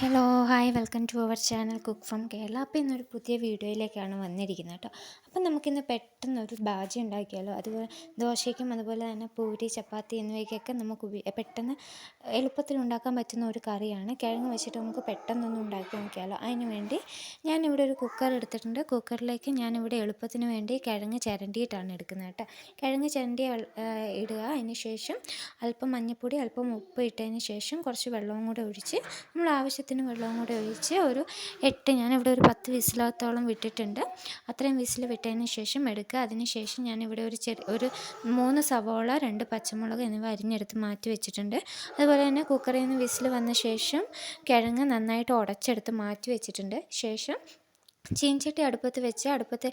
Hello hi welcome to our channel cook from Kerala. അപ്പോൾ ഇന്നൊരു പുതിയ വീഡിയോയിലേക്കാണ് വന്നിരിക്കുന്നത് കേട്ടോ. അപ്പം നമുക്കിന്ന് പെട്ടെന്നൊരു ബാജി ഉണ്ടാക്കിയാലോ. അതുപോലെ ദോശയ്ക്കും അതുപോലെ തന്നെ പൂരി ചപ്പാത്തി എന്നിവയ്ക്കൊക്കെ നമുക്ക് പെട്ടെന്ന് എളുപ്പത്തിൽ ഉണ്ടാക്കാൻ പറ്റുന്ന ഒരു കറിയാണ്. കിഴങ്ങ് വെച്ചിട്ട് നമുക്ക് പെട്ടെന്നൊന്നും ഉണ്ടാക്കി നോക്കിയാലോ. അതിന് വേണ്ടി ഞാനിവിടെ ഒരു കുക്കർ എടുത്തിട്ടുണ്ട്. കുക്കറിലേക്ക് ഞാനിവിടെ എളുപ്പത്തിന് വേണ്ടി കിഴങ്ങ് ചിരണ്ടിയിട്ടാണ് എടുക്കുന്നത് കേട്ടോ. കിഴങ്ങ് ചിരണ്ടി ഇടുക. അതിന് ശേഷം അല്പം മഞ്ഞൾപ്പൊടി അല്പം ഉപ്പ് ഇട്ടതിന് ശേഷം കുറച്ച് വെള്ളവും കൂടെ ഒഴിച്ച് നമ്മൾ ആവശ്യത്തിന് വെള്ളവും കൂടെ ഒഴിച്ച് ഞാനിവിടെ ഒരു 10 വിസിലത്തോളം വിട്ടിട്ടുണ്ട്. അത്രയും വിസിൽ വിട്ടതിന് ശേഷം എടുക്കുക. അതിന് ശേഷം ഞാനിവിടെ ഒരു 3 സവോള 2 പച്ചമുളക് എന്നിവ അരിഞ്ഞെടുത്ത് മാറ്റി വെച്ചിട്ടുണ്ട്. അതുപോലെ തന്നെ കുക്കറിൽ നിന്ന് വിസിൽ വന്ന ശേഷം കിഴങ്ങ് നന്നായിട്ട് ഉടച്ചെടുത്ത് മാറ്റി വെച്ചിട്ടുണ്ട്. ശേഷം ചീനച്ചട്ടി അടുപ്പത്ത്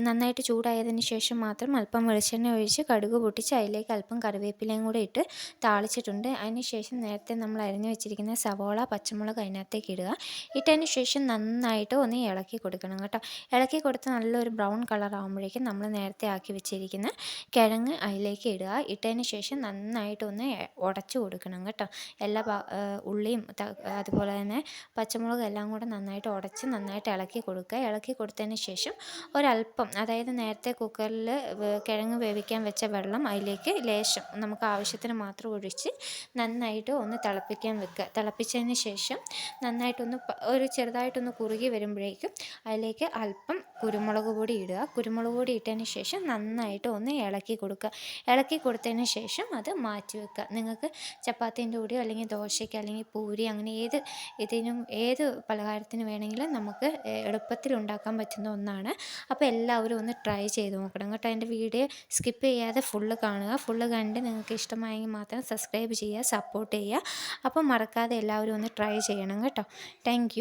നന്നായിട്ട് ചൂടായതിന് ശേഷം മാത്രം അല്പം വെളിച്ചെണ്ണ ഒഴിച്ച് കടുക് പൊട്ടിച്ച് അതിലേക്ക് അല്പം കറിവേപ്പിലയും കൂടെ ഇട്ട് താളിച്ചിട്ടുണ്ട്. അതിന് ശേഷം നേരത്തെ നമ്മൾ അരിഞ്ഞു വെച്ചിരിക്കുന്ന സവോള പച്ചമുളക് അതിനകത്തേക്ക് ഇടുക. ഇട്ടതിന് ശേഷം നന്നായിട്ട് ഒന്ന് ഇളക്കി കൊടുക്കണം കേട്ടോ. ഇളക്കി കൊടുത്ത് നല്ലൊരു ബ്രൗൺ കളർ ആകുമ്പോഴേക്കും നമ്മൾ നേരത്തെ ആക്കി വെച്ചിരിക്കുന്ന കിഴങ്ങ് അതിലേക്ക് ഇടുക. ഇട്ടതിന് ശേഷം നന്നായിട്ട് ഒന്ന് ഉടച്ചു കൊടുക്കണം കേട്ടോ. എല്ലാ ഉള്ളിയും അതുപോലെ തന്നെ പച്ചമുളകും എല്ലാം കൂടെ നന്നായിട്ട് ഉടച്ച് നന്നായിട്ട് ഇളക്കി കൊടുക്കുക. ഇളക്കി കൊടുത്തതിന് ശേഷം ഒരല്പം, അതായത് നേരത്തെ കുക്കറിൽ കിഴങ്ങ് വേവിക്കാൻ വെച്ച വെള്ളം അതിലേക്ക് ലേശം നമുക്ക് ആവശ്യത്തിന് മാത്രം ഒഴിച്ച് നന്നായിട്ട് ഒന്ന് തിളപ്പിക്കാൻ വെക്കുക. തിളപ്പിച്ചതിന് ശേഷം നന്നായിട്ടൊന്ന് ചെറുതായിട്ടൊന്ന് കുറുകി വരുമ്പോഴേക്കും അതിലേക്ക് അല്പം കുരുമുളക് പൊടി ഇടുക. കുരുമുളക് പൊടി ഇട്ടതിന് ശേഷം നന്നായിട്ട് ഒന്ന് ഇളക്കി കൊടുക്കുക. ഇളക്കി കൊടുത്തതിന് ശേഷം അത് മാറ്റി വെക്കുക. നിങ്ങൾക്ക് ചപ്പാത്തീൻ്റെ കൂടെയോ അല്ലെങ്കിൽ ദോശയ്ക്ക് അല്ലെങ്കിൽ പൂരി അങ്ങനെ ഏത് പലഹാരത്തിന് വേണമെങ്കിലും നമുക്ക് എളുപ്പത്തിൽ ഉണ്ടാക്കാൻ പറ്റുന്ന ഒന്നാണ്. അപ്പോൾ എല്ലാവരും ഒന്ന് ട്രൈ ചെയ്ത് നോക്കണം കേട്ടോ. എൻ്റെ വീഡിയോ സ്കിപ്പ് ചെയ്യാതെ ഫുള്ള് കാണുക. ഫുള്ള് കണ്ട് നിങ്ങൾക്ക് ഇഷ്ടമായെങ്കിൽ മാത്രം സബ്സ്ക്രൈബ് ചെയ്യുക, സപ്പോർട്ട് ചെയ്യുക. അപ്പോൾ മറക്കാതെ എല്ലാവരും ഒന്ന് ട്രൈ ചെയ്യണം കേട്ടോ. താങ്ക്